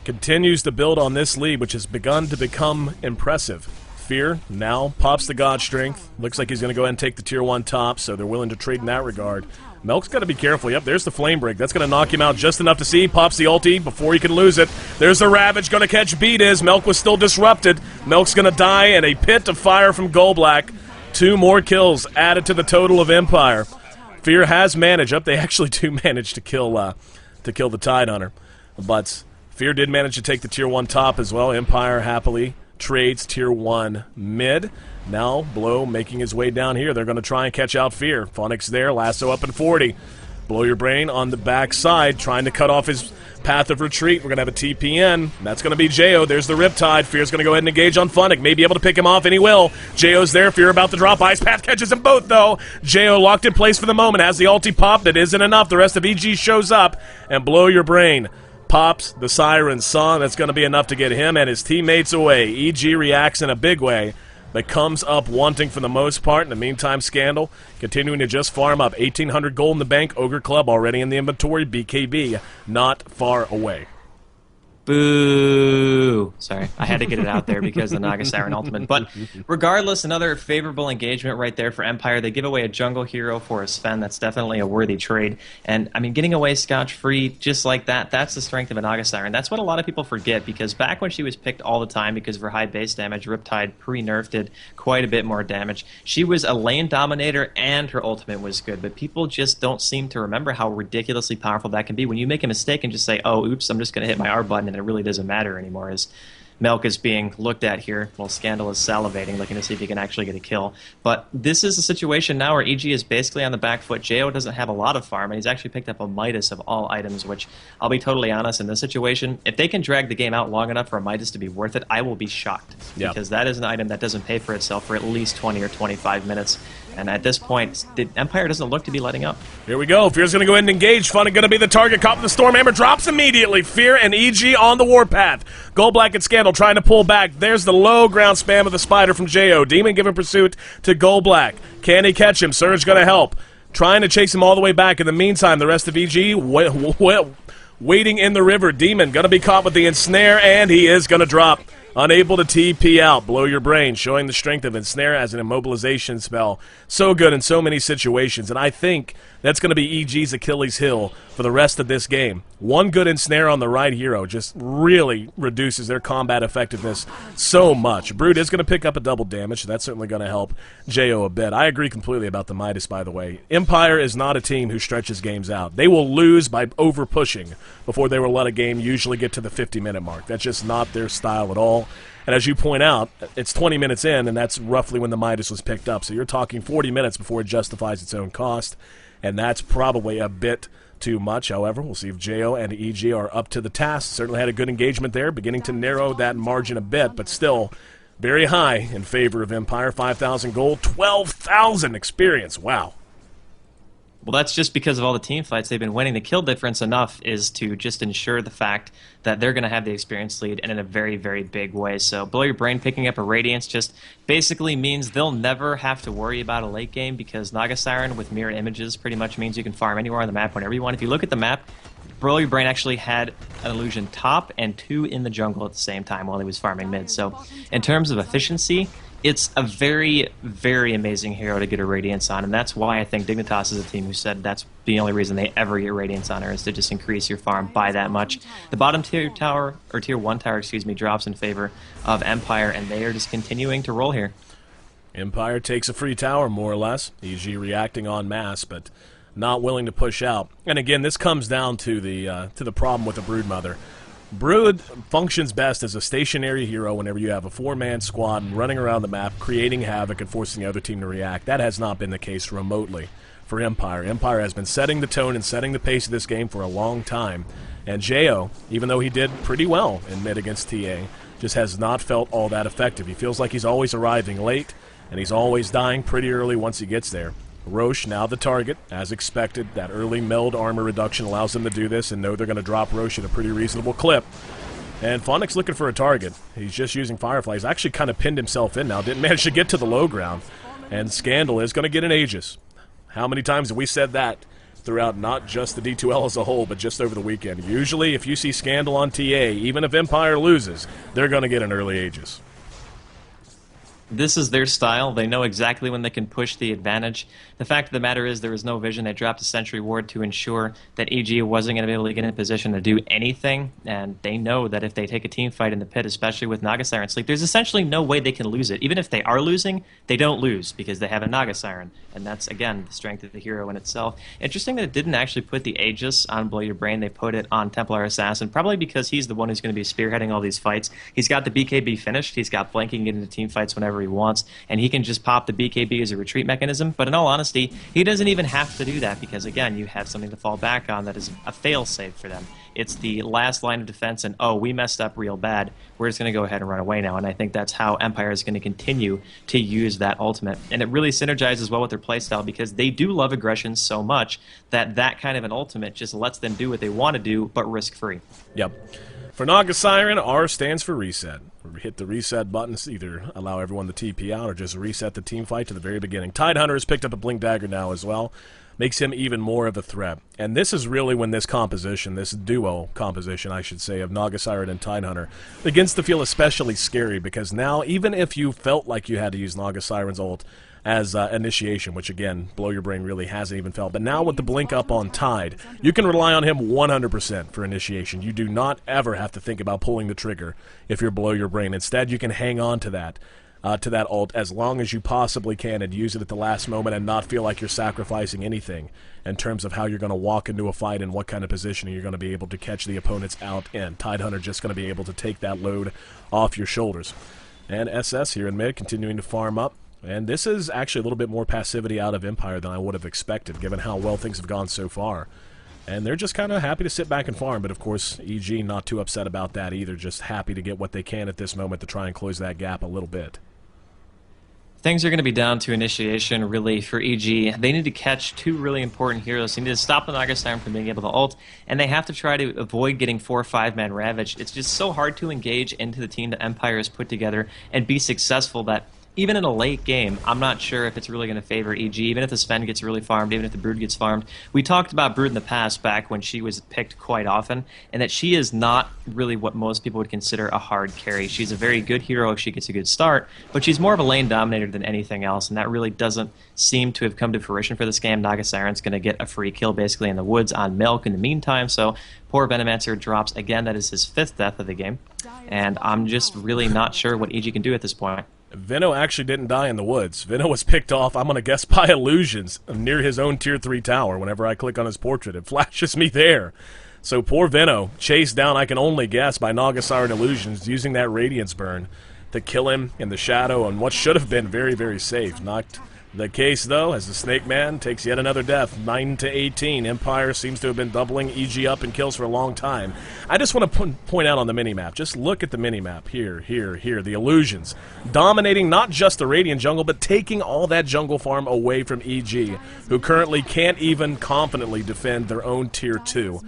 S1: continues to build on this lead, which has begun to become impressive. Fear now pops the God Strength. Looks like he's going to go ahead and take the Tier 1 top, so they're willing to trade in that regard. Maelk's got to be careful. Yep, there's the Flame Break. That's going to knock him out just enough to see. Pops the ulti before he can lose it. There's the Ravage going to catch Bdiz. Maelk was still disrupted. Maelk's going to die in a pit of fire from Goblak. 2 more kills added to the total of Empire. Fear has managed. They actually do manage to kill the Tidehunter. But Fear did manage to take the Tier 1 top as well. Empire happily trades Tier 1 mid. Now Blow making his way down here. They're going to try and catch out Fear. Phonics there, lasso up in 40. Blowyourbrain on the back side, trying to cut off his path of retreat. We're going to have a TPN. That's going to be Jeyo. There's the Riptide. Fear's going to go ahead and engage on Phonic. May be able to pick him off, and he will. Jeyo's there. Fear about to drop. Ice Path catches them both, though. Jeyo locked in place for the moment. Has the ulti popped. It isn't enough. The rest of EG shows up, and Blowyourbrain pops the Siren song. That's going to be enough to get him and his teammates away. EG reacts in a big way, but comes up wanting for the most part. In the meantime, Scandal continuing to just farm up. 1,800 gold in the bank. Ogre Club already in the inventory. BKB not far away.
S2: Boo! Sorry, I had to get it out there because the Naga Siren ultimate. But regardless, another favorable engagement right there for Empire. They give away a jungle hero for a Sven. That's definitely a worthy trade. And, I mean, getting away scotch-free just like that, that's the strength of a Naga Siren. That's what a lot of people forget, because back when she was picked all the time because of her high base damage, Riptide pre-nerfed did quite a bit more damage. She was a lane dominator and her ultimate was good, but people just don't seem to remember how ridiculously powerful that can be. When you make a mistake and just say, oh, oops, I'm just going to hit my R button, and it really doesn't matter anymore, as Maelk is being looked at here while Scandal is salivating, looking to see if he can actually get a kill. But this is a situation now where EG is basically on the back foot. Jeyo doesn't have a lot of farm, and he's actually picked up a Midas of all items, which, I'll be totally honest, in this situation, if they can drag the game out long enough for a Midas to be worth it, I will be shocked.
S1: Yep.
S2: Because that is an item that doesn't pay for itself for at least 20 or 25 minutes. And at this point, the Empire doesn't look to be letting up.
S1: Here we go. Fear's going to go ahead and engage. Phonic going to be the target. Caught with the Stormhammer. Drops immediately. Fear and EG on the warpath. Goblak and Scandal trying to pull back. There's the low ground spam of the Spider from Jeyo. Demon giving pursuit to Goblak. Can he catch him? Surge going to help. Trying to chase him all the way back. In the meantime, the rest of EG waiting in the river. Demon going to be caught with the Ensnare, and he is going to drop. Unable to TP out. Blowyourbrain showing the strength of Ensnare as an immobilization spell. So good in so many situations, and I think that's going to be EG's Achilles heel for the rest of this game. One good Ensnare on the right hero just really reduces their combat effectiveness so much. Brood is going to pick up a double damage, so that's certainly going to help Jeyo a bit. I agree completely about the Midas, by the way. Empire is not a team who stretches games out. They will lose by over-pushing before they will let a game usually get to the 50-minute mark. That's just not their style at all. And as you point out, it's 20 minutes in, and that's roughly when the Midas was picked up. So you're talking 40 minutes before it justifies its own cost, and that's probably a bit too much. However, we'll see if Jeyo and EG are up to the task. Certainly had a good engagement there, beginning to narrow that margin a bit, but still very high in favor of Empire. 5,000 gold, 12,000 experience. Wow.
S2: Well, that's just because of all the team fights they've been winning. The kill difference enough is to just ensure the fact that they're going to have the experience lead, and in a very, very big way. So Blow Your Brain picking up a Radiance just basically means they'll never have to worry about a late game, because Naga Siren with mirror images pretty much means you can farm anywhere on the map whenever you want. If you look at the map, Blow Your Brain actually had an illusion top and 2 in the jungle at the same time while he was farming mid. So in terms of efficiency, it's a very, very amazing hero to get a Radiance on, and that's why I think Dignitas is a team who said that's the only reason they ever get Radiance on her, is to just increase your farm by that much. The bottom tier tower, or tier 1 tower, excuse me, drops in favor of Empire, and they are just continuing to roll here.
S1: Empire takes a free tower, more or less. EG reacting en masse, but not willing to push out. And again, this comes down to the problem with the Broodmother. Brood functions best as a stationary hero whenever you have a 4-man squad and running around the map, creating havoc and forcing the other team to react. That has not been the case remotely for Empire. Empire has been setting the tone and setting the pace of this game for a long time. And Jeyo, even though he did pretty well in mid against TA, just has not felt all that effective. He feels like he's always arriving late, and he's always dying pretty early once he gets there. Rosh now the target, as expected. That early meld armor reduction allows them to do this and know they're going to drop Rosh at a pretty reasonable clip. And Phonic's looking for a target. He's just using Firefly. He's actually kind of pinned himself in now. Didn't manage to get to the low ground. And Scandal is going to get an Aegis. How many times have we said that throughout not just the D2L as a whole, but just over the weekend? Usually, if you see Scandal on TA, even if Empire loses, they're going to get an early Aegis.
S2: This is their style. They know exactly when they can push the advantage. The fact of the matter is there was no vision. They dropped a Sentry Ward to ensure that EG wasn't going to be able to get in a position to do anything, and they know that if they take a team fight in the pit, especially with Naga Siren Sleep, there's essentially no way they can lose it. Even if they are losing, they don't lose because they have a Naga Siren, and that's, again, the strength of the hero in itself. Interesting that it didn't actually put the Aegis on Blow Your Brain. They put it on Templar Assassin, probably because he's the one who's going to be spearheading all these fights. He's got the BKB finished. He's got flanking into team fights whenever he wants, and he can just pop the BKB as a retreat mechanism. But in all honesty, he doesn't even have to do that because, again, you have something to fall back on that is a fail-safe for them. It's the last line of defense, and, oh, we messed up real bad. We're just going to go ahead and run away now, and I think that's how Empire is going to continue to use that ultimate. And it really synergizes well with their playstyle because they do love aggression so much that that kind of an ultimate just lets them do what they want to do, but risk-free.
S1: Yep. For Naga Siren, R stands for reset. Hit the reset button to either allow everyone to TP out or just reset the team fight to the very beginning. Tidehunter has picked up a Blink Dagger now as well. Makes him even more of a threat. And this is really when this composition, this duo composition, I should say, of Naga Siren and Tidehunter begins to feel especially scary because now, even if you felt like you had to use Naga Siren's ult as initiation, which again, Blow Your Brain really hasn't even felt. But now with the blink up on Tide, you can rely on him 100% for initiation. You do not ever have to think about pulling the trigger if you're Blow Your Brain. Instead, you can hang on to that ult as long as you possibly can and use it at the last moment and not feel like you're sacrificing anything in terms of how you're going to walk into a fight and what kind of positioning you're going to be able to catch the opponents out in. Tidehunter just going to be able to take that load off your shoulders. And SS here in mid continuing to farm up. And this is actually a little bit more passivity out of Empire than I would have expected, given how well things have gone so far. And they're just kind of happy to sit back and farm, but of course, EG not too upset about that either, just happy to get what they can at this moment to try and close that gap a little bit.
S2: Things are going to be down to initiation, really, for EG. They need to catch two really important heroes. They need to stop the Naga Siren from being able to ult, and they have to try to avoid getting 4 or 5-man ravaged. It's just so hard to engage into the team that Empire has put together and be successful that even in a late game, I'm not sure if it's really going to favor EG, even if the Sven gets really farmed, even if the Brood gets farmed. We talked about Brood in the past, back when she was picked quite often, and that she is not really what most people would consider a hard carry. She's a very good hero if she gets a good start, but she's more of a lane dominator than anything else, and that really doesn't seem to have come to fruition for this game. Naga Siren's going to get a free kill basically in the woods on Maelk in the meantime, so poor Venomancer drops again. That is his 5th death of the game, and I'm just really not sure what EG can do at this point.
S1: Veno actually didn't die in the woods. Veno was picked off, I'm going to guess, by illusions near his own Tier 3 tower. Whenever I click on his portrait, it flashes me there. So poor Veno, chased down, I can only guess, by Naga Siren illusions, using that Radiance burn to kill him in the shadow on what should have been very, very safe. Knocked the case, though, as the Snake Man takes yet another death, 9-18. Empire seems to have been doubling EG up in kills for a long time. I just want to point out on the minimap, just look at the minimap. Here, the illusions. Dominating not just the Radiant jungle, but taking all that jungle farm away from EG, who currently can't even confidently defend their own Tier 2.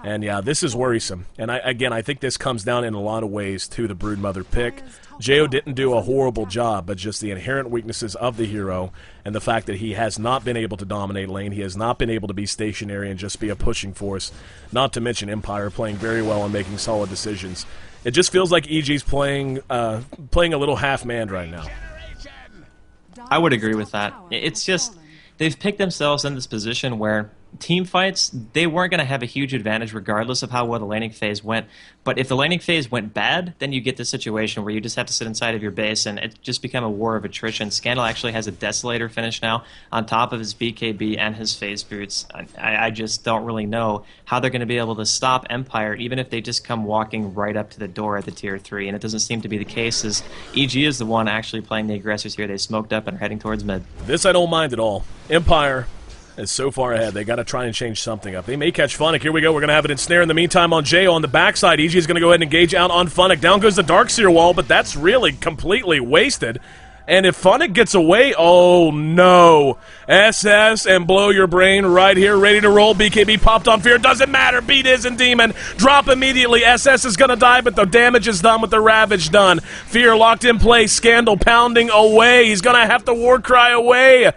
S1: And yeah, this is worrisome. And I think this comes down in a lot of ways to the Broodmother pick. Jeyo didn't do a horrible job, but just the inherent weaknesses of the hero and the fact that he has not been able to dominate lane, he has not been able to be stationary and just be a pushing force, not to mention Empire playing very well and making solid decisions. It just feels like EG's playing a little half-manned right now.
S2: I would agree with that. It's just, they've picked themselves in this position where team fights, they weren't going to have a huge advantage regardless of how well the laning phase went. But if the laning phase went bad, then you get this situation where you just have to sit inside of your base and it just become a war of attrition. Scandal actually has a Desolator finish now on top of his BKB and his phase boots. I just don't really know how they're going to be able to stop Empire, even if they just come walking right up to the door at the Tier 3. And it doesn't seem to be the case, as EG is the one actually playing the aggressors here. They smoked up and are heading towards mid.
S1: This I don't mind at all. Empire is so far ahead. They got to try and change something up. They may catch Funnick. Here we go. We're going to have it ensnare in the meantime on Jeyo on the backside. EG is going to go ahead and engage out on Funnick. Down goes the Darkseer wall, but that's really completely wasted. And if Funnick gets away, oh no. SS and Blowyourbrain right here, ready to roll. BKB popped on Fear. Doesn't matter. Bdiz and Demon drop immediately. SS is going to die, but the damage is done with the Ravage done. Fear locked in place. Scandal pounding away. He's going to have to Warcry away.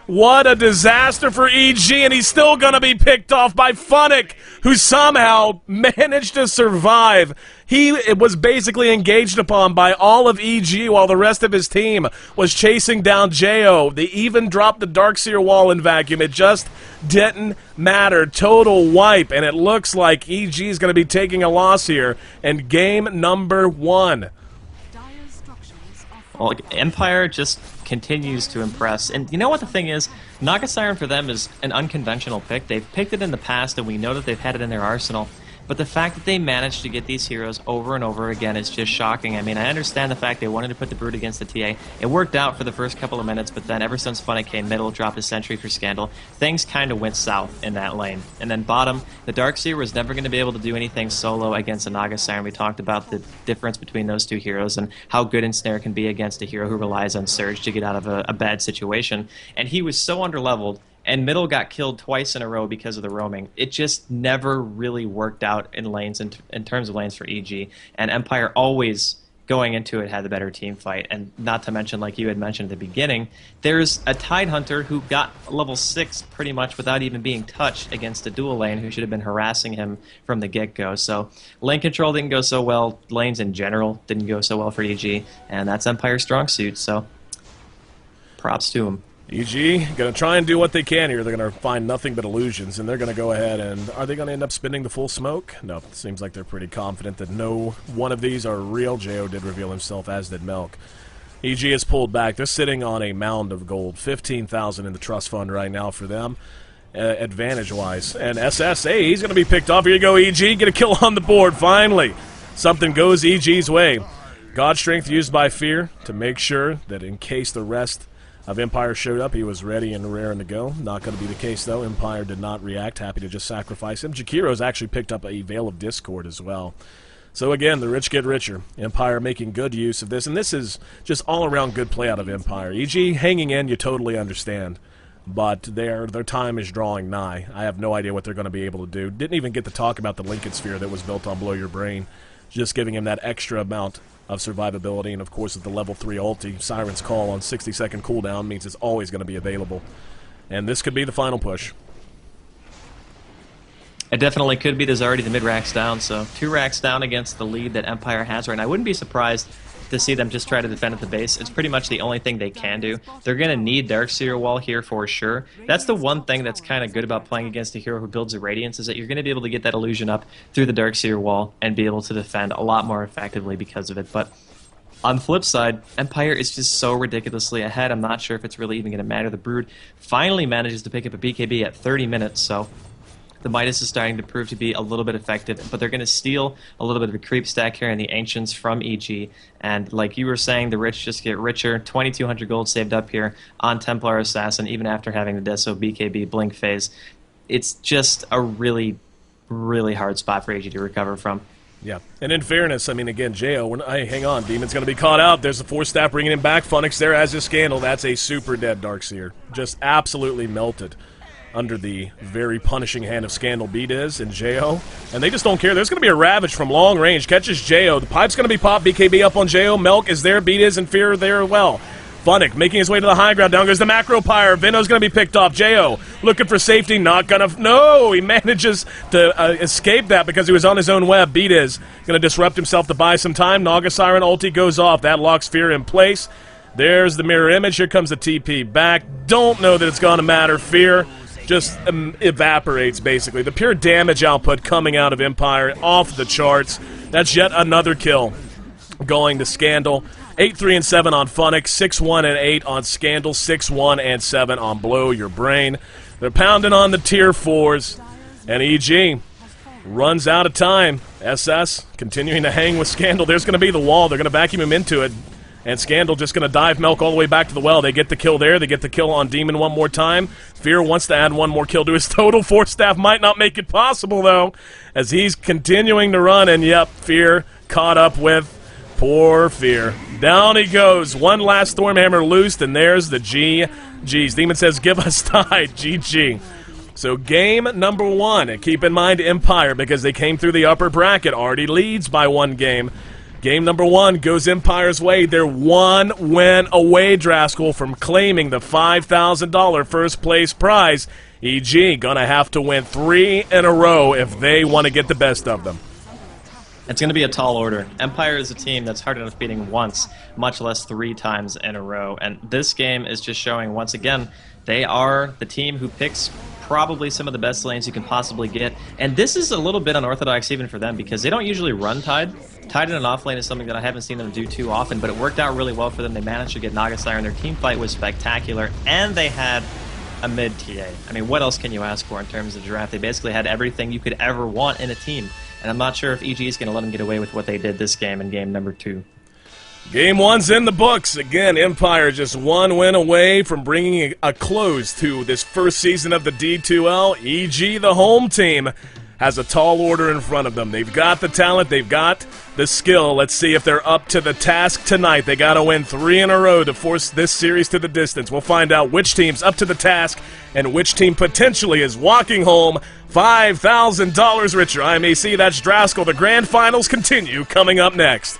S1: What a disaster for EG, and he's still going to be picked off by Funnick, who somehow managed to survive. He was basically engaged upon by all of EG while the rest of his team was chasing down Jeyo. They even dropped the Darkseer wall in vacuum. It just didn't matter. Total wipe, and it looks like EG is going to be taking a loss here in game number 1.
S2: Well, Empire just continues to impress. And you know what the thing is? Naga Siren for them is an unconventional pick. They've picked it in the past, and we know that they've had it in their arsenal. But the fact that they managed to get these heroes over and over again is just shocking. I mean, I understand the fact they wanted to put the Brood against the TA. It worked out for the first couple of minutes, but then ever since Funnick came middle, dropped a sentry for Scandal, things kind of went south in that lane. And then bottom, the Darkseer was never going to be able to do anything solo against a Naga Siren. We talked about the difference between those two heroes and how good Ensnare can be against a hero who relies on Surge to get out of a bad situation. And he was so underleveled, and middle got killed twice in a row because of the roaming. It just never really worked out in lanes, in terms of lanes for EG. And Empire always, going into it, had the better team fight. And not to mention, like you had mentioned at the beginning, there's a Tidehunter who got level 6 pretty much without even being touched against a dual lane who should have been harassing him from the get-go. So lane control didn't go so well. Lanes in general didn't go so well for EG. And that's Empire's strong suit, so props to him.
S1: EG going to try and do what they can here. They're going to find nothing but illusions, and they're going to go ahead and... Are they going to end up spinning the full smoke? No, it seems like they're pretty confident that no one of these are real. Jeyo did reveal himself, as did Maelk. EG is pulled back. They're sitting on a mound of gold. 15,000 in the trust fund right now for them, advantage-wise. And SS, hey, he's going to be picked off. Here you go, EG. Get a kill on the board, finally. Something goes EG's way. God Strength used by Fear to make sure that in case the rest of Empire showed up, he was ready and raring to go. Not going to be the case, though. Empire did not react. Happy to just sacrifice him. Jakiro's actually picked up a Veil of Discord as well. So again, the rich get richer. Empire making good use of this, and this is just all-around good play out of Empire. EG hanging in, you totally understand. But their time is drawing nigh. I have no idea what they're going to be able to do. Didn't even get to talk about the Lincoln Sphere that was built on Blowyourbrain. Just giving him that extra amount of survivability, and of course with the level 3 ulti, Siren's Call on 60-second cooldown means it's always going to be available. And this could be the final push.
S2: It definitely could be. There's already the mid-racks down, so 2 racks down against the lead that Empire has right now. I wouldn't be surprised to see them just try to defend at the base. It's pretty much the only thing they can do. They're going to need Darkseer wall here for sure. That's the one thing that's kind of good about playing against a hero who builds a Radiance, is that you're going to be able to get that illusion up through the Darkseer wall and be able to defend a lot more effectively because of it. But on the flip side, Empire is just so ridiculously ahead. I'm not sure if it's really even going to matter. The Brood finally manages to pick up a BKB at 30 minutes, so The Bdiz is starting to prove to be a little bit effective, but they're going to steal a little bit of a creep stack here in the Ancients from EG. And like you were saying, the rich just get richer. 2,200 gold saved up here on Templar Assassin, even after having the Deso BKB Blink phase. It's just a really, really hard spot for EG to recover from.
S1: Yeah, and in fairness, I mean, again, Jeyo, hang on, Demon's going to be caught out. There's the 4-staff bringing him back. Funix there as a Scandal. That's a super dead Darkseer. Just absolutely melted under the very punishing hand of Scandal, Bdiz, and Jeyo. And they just don't care. There's going to be a Ravage from long range. Catches Jeyo. The pipe's going to be popped. BKB up on Jeyo. Maelk is there. Bdiz and Fear there as well. Funix making his way to the high ground. Down goes the Macro Pyre. Veno's going to be picked off. Jeyo looking for safety. Not going to... No! He manages to escape that because he was on his own web. Bdiz going to disrupt himself to buy some time. Naga Siren ulti goes off. That locks Fear in place. There's the mirror image. Here comes the TP back. Don't know that it's going to matter. Fear just evaporates, basically. The pure damage output coming out of Empire off the charts. That's yet another kill going to Scandal. 8-3 and 7 on Funix, 6-1 and 8 on Scandal, 6-1 and 7 on Blowyourbrain. They're pounding on the tier 4s, and EG runs out of time. SS continuing to hang with Scandal. There's going to be the wall. They're going to vacuum him into it, and Scandal just going to dive Maelk all the way back to the well. They get the kill there. They get the kill on Demon one more time. Fear wants to add one more kill to his total. 4-staff might not make it possible, though, as he's continuing to run, and yep, Fear caught up with poor Fear. Down he goes. One last Stormhammer loosed, and there's the GG's. Demon says, give us Tide. GG. So game number 1. And keep in mind Empire, because they came through the upper bracket, already leads by 1 game. Game number 1 goes Empire's way. They're 1 win away, Draskell, from claiming the $5,000 first place prize. EG gonna have to win 3 in a row if they want to get the best of them.
S2: It's going to be a tall order. Empire is a team that's hard enough beating once, much less 3 times in a row. And this game is just showing, once again, they are the team who picks probably some of the best lanes you can possibly get. And this is a little bit unorthodox even for them, because they don't usually run Tide. Tide in an off lane is something that I haven't seen them do too often, but it worked out really well for them. They managed to get Naga Siren. Their team fight was spectacular, and they had a mid TA. I mean, what else can you ask for in terms of draft? They basically had everything you could ever want in a team. And I'm not sure if EG is going to let them get away with what they did this game in game number 2.
S1: Game 1's in the books. Again, Empire just 1 win away from bringing a close to this first season of the D2L. EG, the home team, has a tall order in front of them. They've got the talent. They've got the skill. Let's see if they're up to the task tonight. They got to win 3 in a row to force this series to the distance. We'll find out which team's up to the task and which team potentially is walking home $5,000 richer. I'm AC, that's Draskell. The grand finals continue coming up next.